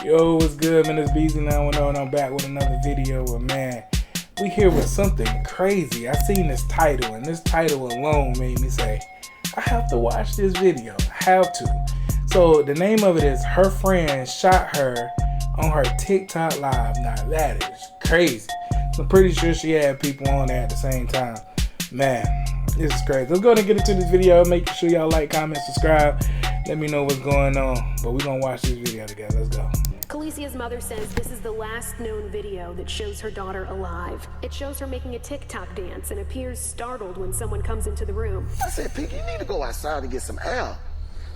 Yo, what's good, man? It's Beezy910 and I'm back with another video. And man, we here with something crazy. I seen this title, and this title alone made me say, I have to watch this video. I have to. So the name of it is Her Friend Shot Her on Her TikTok Live. Now that is crazy. I'm pretty sure she had people on there at the same time. Man, this is crazy. Let's go ahead and get into this video. Make sure y'all like, comment, subscribe. Let me know what's going on. But we're going to watch this video together. Let's go. Calicia's mother says this is the last known video that shows her daughter alive. It shows her making a TikTok dance and appears startled when someone comes into the room. I said, Pinky, you need to go outside and get some air.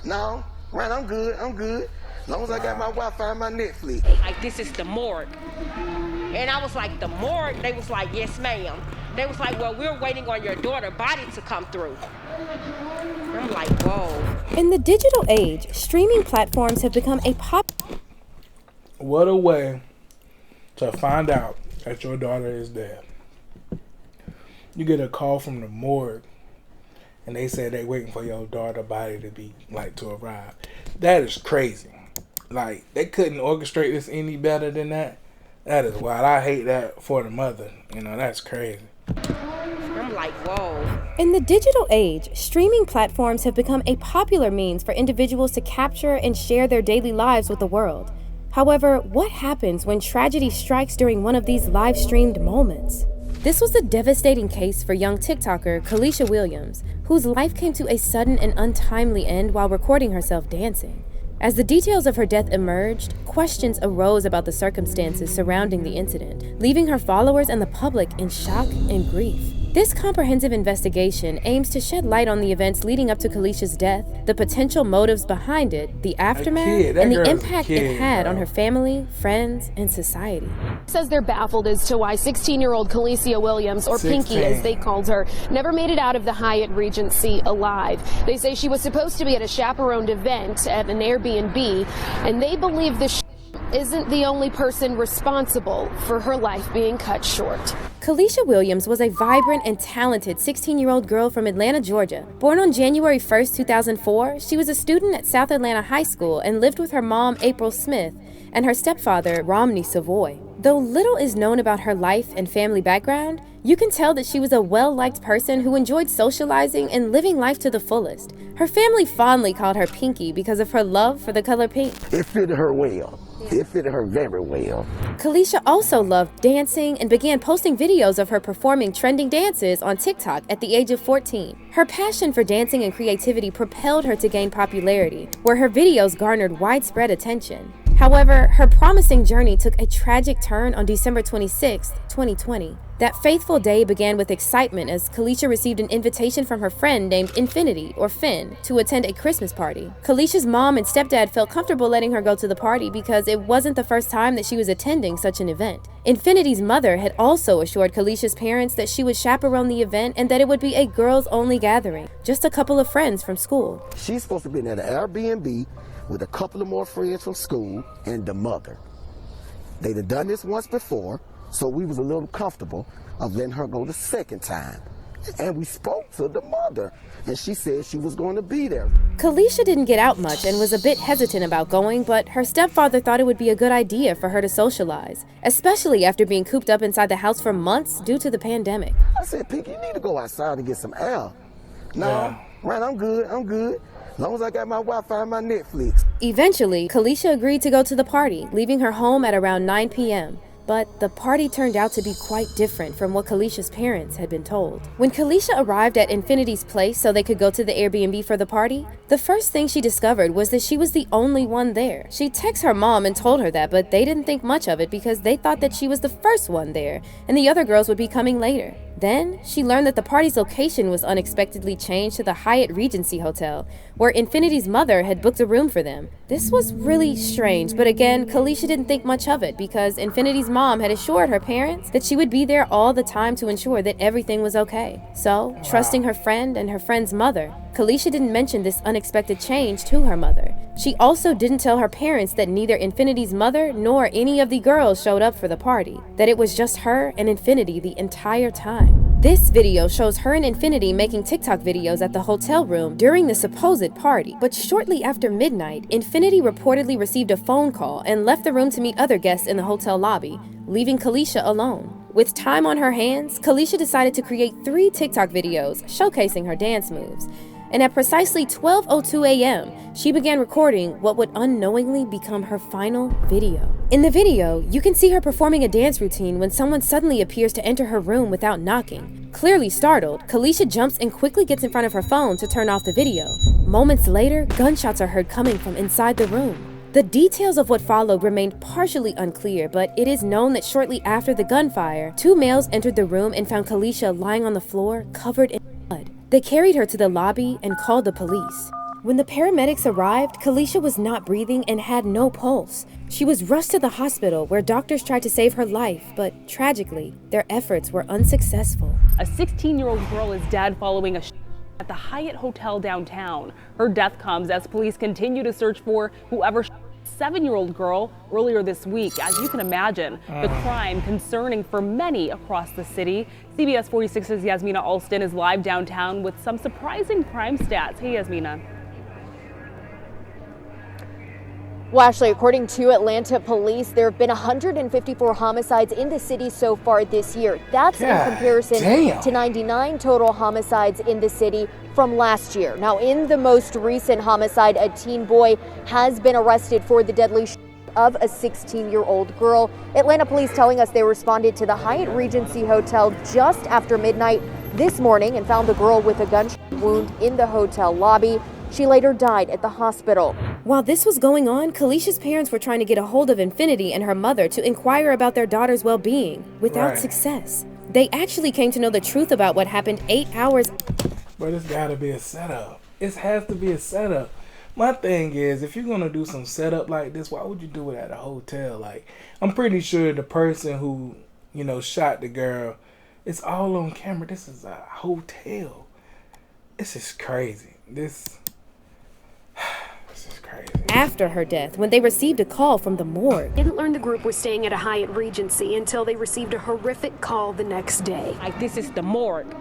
No, right, I'm good. As long as I got my Wi-Fi and my Netflix. Like, this is the morgue. And I was like, the morgue? They was like, yes, ma'am. They was like, well, we're waiting on your daughter's body to come through. I'm like, whoa. In the digital age, streaming platforms have become a What a way to find out that your daughter is dead. You get a call from the morgue and they say they waiting for your daughter's body to be to arrive. That is crazy. Like, they couldn't orchestrate this any better than that. That is wild. I hate that for the mother. You know, that's crazy. I'm like, whoa. In the digital age, streaming platforms have become a popular means for individuals to capture and share their daily lives with the world. However, what happens when tragedy strikes during one of these live-streamed moments? This was a devastating case for young TikToker Calicia Williams, whose life came to a sudden and untimely end while recording herself dancing. As the details of her death emerged, questions arose about the circumstances surrounding the incident, leaving her followers and the public in shock and grief. This comprehensive investigation aims to shed light on the events leading up to Calicia's death, the potential motives behind it, the aftermath, and the impact it had on her family, friends, and society. Says they're baffled as to why 16-year-old Calicia Williams, or 16. Pinky as they called her, never made it out of the Hyatt Regency alive. They say she was supposed to be at a chaperoned event at an Airbnb, and they believe the isn't the only person responsible for her life being cut short. Calicia Williams was a vibrant and talented 16-year-old girl from Atlanta, Georgia. Born on January 1st, 2004, she was a student at South Atlanta High School and lived with her mom, April Smith, and her stepfather, Romney Savoy. Though little is known about her life and family background, you can tell that she was a well-liked person who enjoyed socializing and living life to the fullest. Her family fondly called her Pinky because of her love for the color pink. It fitted her well. It fitted her very well. Calicia also loved dancing and began posting videos of her performing trending dances on TikTok at the age of 14. Her passion for dancing and creativity propelled her to gain popularity, where her videos garnered widespread attention. However, her promising journey took a tragic turn on December 26, 2020. That faithful day began with excitement as Calicia received an invitation from her friend named Infinity, or Finn, to attend a Christmas party. Calicia's mom and stepdad felt comfortable letting her go to the party because it wasn't the first time that she was attending such an event. Infinity's mother had also assured Calicia's parents that she would chaperone the event and that it would be a girls-only gathering, just a couple of friends from school. She's supposed to be in an Airbnb with a couple of more friends from school and the mother. They'd have done this once before, so we was a little comfortable of letting her go the second time. And we spoke to the mother, and she said she was going to be there. Calicia didn't get out much and was a bit hesitant about going, but her stepfather thought it would be a good idea for her to socialize, especially after being cooped up inside the house for months due to the pandemic. I said, Pinky, you need to go outside and get some air. No, right, I'm good. As long as I got my Wi-Fi and my Netflix. Eventually, Calicia agreed to go to the party, leaving her home at around 9 p.m. But the party turned out to be quite different from what Calicia's parents had been told. When Calicia arrived at Infinity's place so they could go to the Airbnb for the party, the first thing she discovered was that she was the only one there. She texted her mom and told her that, but they didn't think much of it because they thought that she was the first one there and the other girls would be coming later. Then, she learned that the party's location was unexpectedly changed to the Hyatt Regency Hotel, where Infinity's mother had booked a room for them. This was really strange, but again, Calicia didn't think much of it because Infinity's mom had assured her parents that she would be there all the time to ensure that everything was okay. So, trusting her friend and her friend's mother, Calicia didn't mention this unexpected change to her mother. She also didn't tell her parents that neither Infinity's mother nor any of the girls showed up for the party, that it was just her and Infinity the entire time. This video shows her and Infinity making TikTok videos at the hotel room during the supposed party. But shortly after midnight, Infinity reportedly received a phone call and left the room to meet other guests in the hotel lobby, leaving Kalisha alone. With time on her hands, Kalisha decided to create 3 TikTok videos showcasing her dance moves. And at precisely 12:02 a.m., she began recording what would unknowingly become her final video. In the video, you can see her performing a dance routine when someone suddenly appears to enter her room without knocking. Clearly startled, Kalisha jumps and quickly gets in front of her phone to turn off the video. Moments later, gunshots are heard coming from inside the room. The details of what followed remained partially unclear, but it is known that shortly after the gunfire, 2 males entered the room and found Kalisha lying on the floor, covered in blood. They carried her to the lobby and called the police. When the paramedics arrived, Kalisha was not breathing and had no pulse. She was rushed to the hospital where doctors tried to save her life, but tragically, their efforts were unsuccessful. A 16-year-old girl is dead following a at the Hyatt Hotel downtown. Her death comes as police continue to search for whoever shot a 7-year-old girl earlier this week. As you can imagine, the crime concerning for many across the city. CBS 46's Yasmina Alston is live downtown with some surprising crime stats. Hey, Yasmina. Well, Ashley, according to Atlanta police, there have been 154 homicides in the city so far this year. That's in comparison to 99 total homicides in the city from last year. Now, in the most recent homicide, a teen boy has been arrested for the deadly of a 16-year-old girl. Atlanta police telling us they responded to the Hyatt Regency Hotel just after midnight this morning and found the girl with a gunshot wound in the hotel lobby. She later died at the hospital. While this was going on, Kalisha's parents were trying to get a hold of Infinity and her mother to inquire about their daughter's well-being, without success. They actually came to know the truth about what happened 8 hours. But it's gotta be a setup. It has to be a setup. My thing is, if you're gonna do some setup like this, why would you do it at a hotel? Like, I'm pretty sure the person who, you know, shot the girl, it's all on camera. This is a hotel. This is crazy. This is crazy. After her death, when they received a call from the morgue. Didn't learn the group was staying at a Hyatt Regency until they received a horrific call the next day. Like, this is the morgue.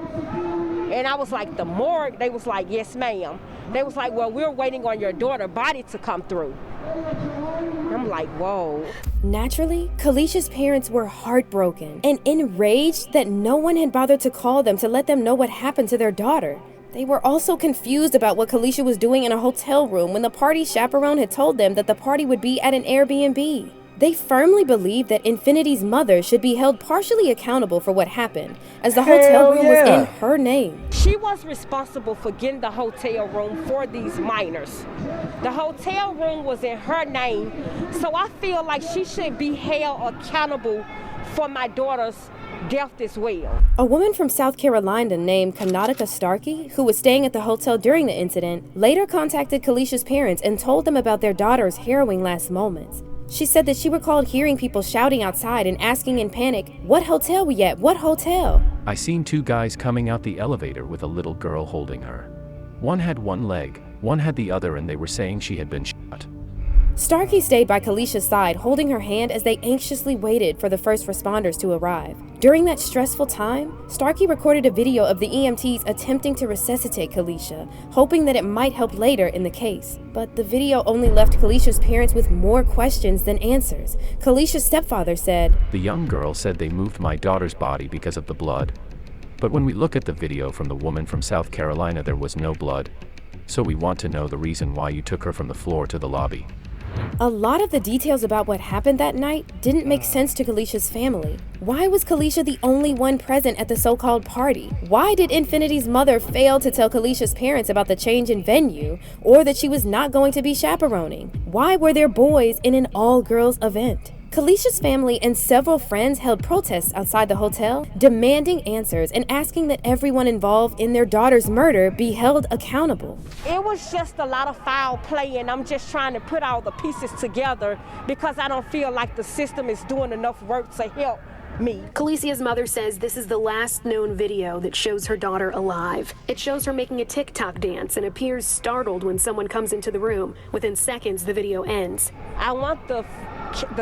And I was like, the morgue? They was like, yes, ma'am. They was like, well, we're waiting on your daughter's body to come through. I'm like, whoa. Naturally, Kalisha's parents were heartbroken and enraged that no one had bothered to call them to let them know what happened to their daughter. They were also confused about what Kalisha was doing in a hotel room when the party chaperone had told them that the party would be at an Airbnb. They firmly believed that Infinity's mother should be held partially accountable for what happened, as the hotel room was in her name. She was responsible for getting the hotel room for these minors. The hotel room was in her name, so I feel like she should be held accountable for my daughter's death as well. A woman from South Carolina named Karnataka Starkey, who was staying at the hotel during the incident, later contacted Kalisha's parents and told them about their daughter's harrowing last moments. She said that she recalled hearing people shouting outside and asking in panic, "What hotel we at? What hotel?" I seen 2 guys coming out the elevator with a little girl holding her. One had one leg, one had the other, and they were saying she had been shot. Starkey stayed by Kalisha's side, holding her hand as they anxiously waited for the first responders to arrive. During that stressful time, Starkey recorded a video of the EMTs attempting to resuscitate Kalisha, hoping that it might help later in the case. But the video only left Kalisha's parents with more questions than answers. Kalisha's stepfather said, "The young girl said they moved my daughter's body because of the blood. But when we look at the video from the woman from South Carolina, there was no blood. So we want to know the reason why you took her from the floor to the lobby." A lot of the details about what happened that night didn't make sense to Kalisha's family. Why was Kalisha the only one present at the so-called party? Why did Infinity's mother fail to tell Kalisha's parents about the change in venue, or that she was not going to be chaperoning? Why were there boys in an all-girls event? Kalisha's family and several friends held protests outside the hotel, demanding answers and asking that everyone involved in their daughter's murder be held accountable. It was just a lot of foul play, and I'm just trying to put all the pieces together because I don't feel like the system is doing enough work to help me. Kalicia's mother says this is the last known video that shows her daughter alive. It shows her making a TikTok dance and appears startled when someone comes into the room. Within seconds, the video ends. I want the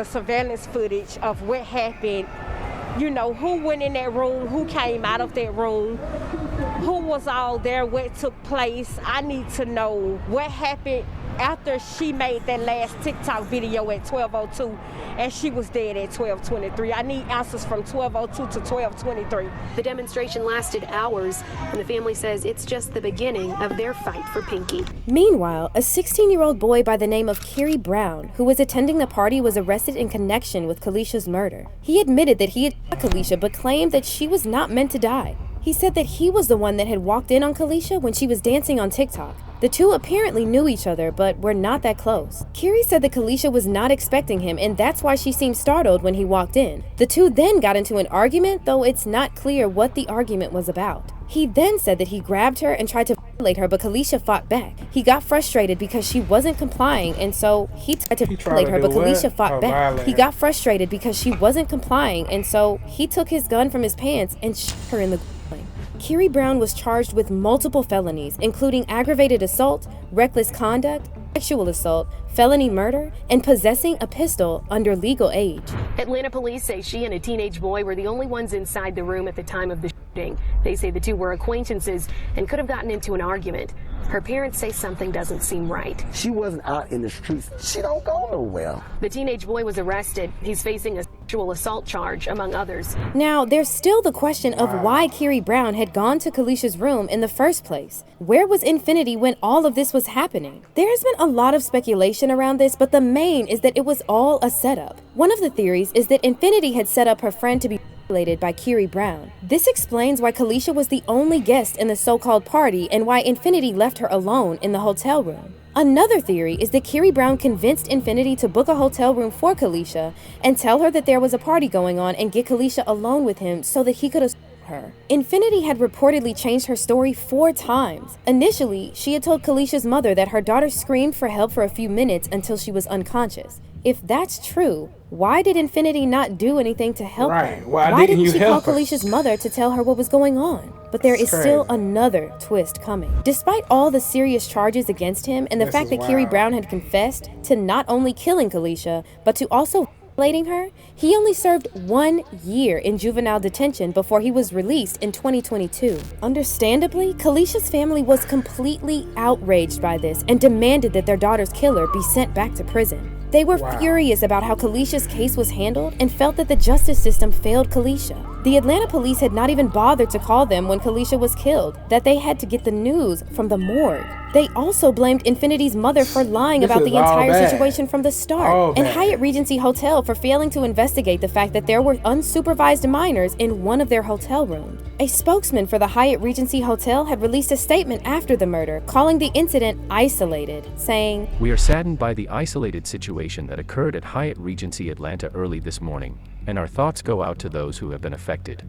surveillance footage of what happened You know, who went in that room, who came out of that room, who was all there, what took place. I need to know what happened after she made that last TikTok video at 12:02 and she was dead at 12:23. I need answers from 12:02 to 12:23. The demonstration lasted hours, and the family says it's just the beginning of their fight for Pinky. Meanwhile, a 16-year-old boy by the name of Kerry Brown, who was attending the party, was arrested in connection with Kalisha's murder. He admitted that he had shot Kalisha, but claimed that she was not meant to die. He said that he was the one that had walked in on Kalisha when she was dancing on TikTok. The two apparently knew each other, but were not that close. Kerry said that Kalisha was not expecting him, and that's why she seemed startled when he walked in. The two then got into an argument, though it's not clear what the argument was about. He then said that he grabbed her and tried to violate her, but Kalisha fought back. He got frustrated because she wasn't complying, and so he tried to violate her, but Kalisha fought back. He got frustrated because she wasn't complying, and so he took his gun from his pants and shot her in the groin. Kerry Brown was charged with multiple felonies, including aggravated assault, reckless conduct, sexual assault, felony murder, and possessing a pistol under legal age. Atlanta police say she and a teenage boy were the only ones inside the room at the time of the shooting. They say the two were acquaintances and could have gotten into an argument. Her parents say something doesn't seem right. She wasn't out in the streets. She don't go nowhere. The teenage boy was arrested. He's facing a sexual assault charge, among others. Now, there's still the question of why Kerry Brown had gone to Kalisha's room in the first place. Where was Infinity when all of this was happening? There has been a lot of speculation around this, but the main is that it was all a setup. One of the theories is that Infinity had set up her friend to be by Kerry Brown. This explains why Kalisha was the only guest in the so-called party and why Infinity left her alone in the hotel room. Another theory is that Kerry Brown convinced Infinity to book a hotel room for Kalisha and tell her that there was a party going on and get Kalisha alone with him so that he could assault her. Infinity had reportedly changed her story 4 times. Initially, she had told Kalisha's mother that her daughter screamed for help for a few minutes until she was unconscious. If that's true, why did Infinity not do anything to help her? Why didn't she call Kalisha's mother to tell her what was going on? But there is still another twist coming. Despite all the serious charges against him and the fact that Kerry Brown had confessed to not only killing Kalisha, but to also violating her, he only served 1 year in juvenile detention before he was released in 2022. Understandably, Kalisha's family was completely outraged by this and demanded that their daughter's killer be sent back to prison. They were furious about how Kalisha's case was handled and felt that the justice system failed Kalisha. The Atlanta police had not even bothered to call them when Kalisha was killed, that they had to get the news from the morgue. They also blamed Infinity's mother for lying about the entire situation from the start, and Hyatt Regency Hotel for failing to investigate the fact that there were unsupervised minors in one of their hotel rooms. A spokesman for the Hyatt Regency Hotel had released a statement after the murder, calling the incident isolated, saying, "We are saddened by the isolated situation that occurred at Hyatt Regency Atlanta early this morning, and our thoughts go out to those who have been affected.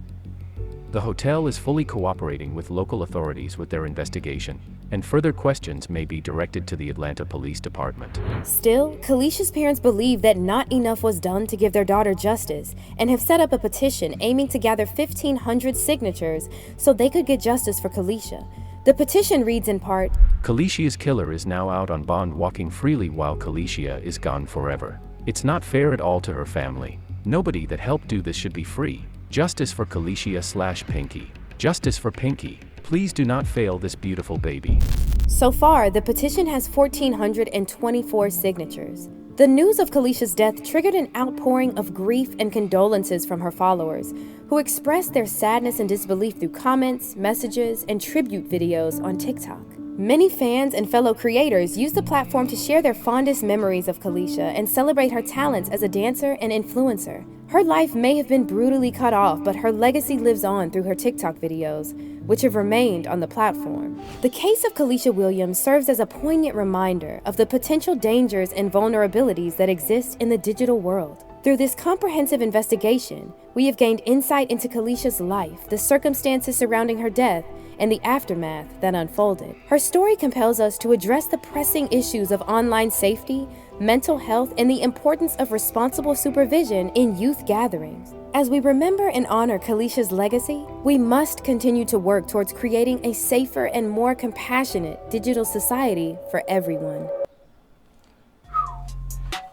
The hotel is fully cooperating with local authorities with their investigation, and further questions may be directed to the Atlanta Police Department." Still, Kalisha's parents believe that not enough was done to give their daughter justice and have set up a petition aiming to gather 1,500 signatures so they could get justice for Kalisha. The petition reads in part, "Kalishia's killer is now out on bond walking freely while Kalisha is gone forever. It's not fair at all to her family. Nobody that helped do this should be free. Justice for Kalisha/Pinky. Justice for Pinky. Please do not fail this beautiful baby." So far, the petition has 1,424 signatures. The news of Kalisha's death triggered an outpouring of grief and condolences from her followers, who expressed their sadness and disbelief through comments, messages, and tribute videos on TikTok. Many fans and fellow creators use the platform to share their fondest memories of Kalisha and celebrate her talents as a dancer and influencer. Her life may have been brutally cut off, but her legacy lives on through her TikTok videos, which have remained on the platform. The case of Kalisha Williams serves as a poignant reminder of the potential dangers and vulnerabilities that exist in the digital world. Through this comprehensive investigation, we have gained insight into Kalisha's life, the circumstances surrounding her death, and the aftermath that unfolded. Her story compels us to address the pressing issues of online safety, mental health, and the importance of responsible supervision in youth gatherings. As we remember and honor Kalisha's legacy, we must continue to work towards creating a safer and more compassionate digital society for everyone.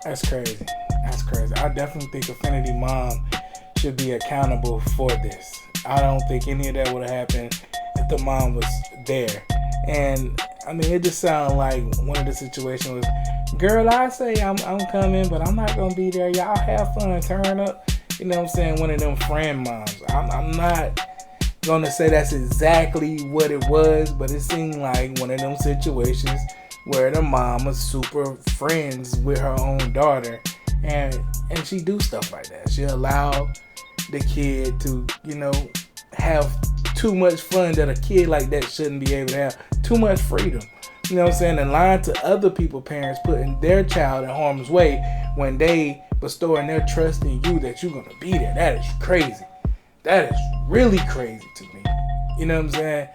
That's crazy. That's crazy. I definitely think Affinity Mom should be accountable for this. I don't think any of that would have happened if the mom was there. And I mean, it just sounded like one of the situations was, girl, I say I'm coming, but I'm not gonna be there. Y'all have fun, turn up. You know what I'm saying? One of them friend moms. I'm not gonna say that's exactly what it was, but it seemed like one of them situations where the mom was super friends with her own daughter, and she do stuff like that. She allow the kid to, have too much fun that a kid like that shouldn't be able to have. Too much freedom. You know what I'm saying? And lying to other people, parents, putting their child in harm's way when they bestowing their trust in you that you're gonna be there. That is crazy. That is really crazy to me. You know what I'm saying?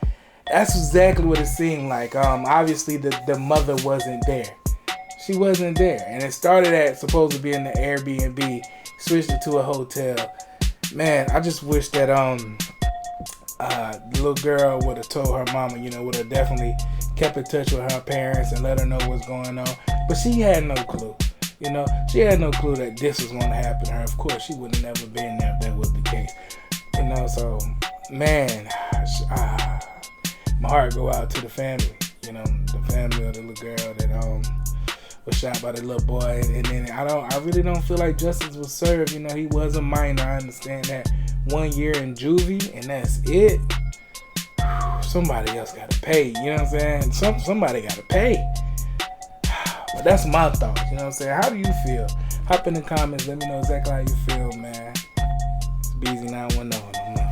That's exactly what it seemed like. Obviously the mother wasn't there. She wasn't there. And it started at supposed to be in the Airbnb, switched it to a hotel. Man, I just wish that the little girl would have told her mama, would have definitely kept in touch with her parents and let her know what's going on. But she had no clue. She had no clue that this was going to happen to her. Of course, she would have never been there if that was the case. So, man, my heart go out to the family. The family of the little girl that was shot by the little boy. And then I really don't feel like justice was served. He was a minor. I understand that. 1 year in juvie, and that's it. Somebody else got to pay. You know what I'm saying? Somebody got to pay. But that's my thoughts. You know what I'm saying? How do you feel? Hop in the comments. Let me know exactly how you feel, man. It's Beezy910.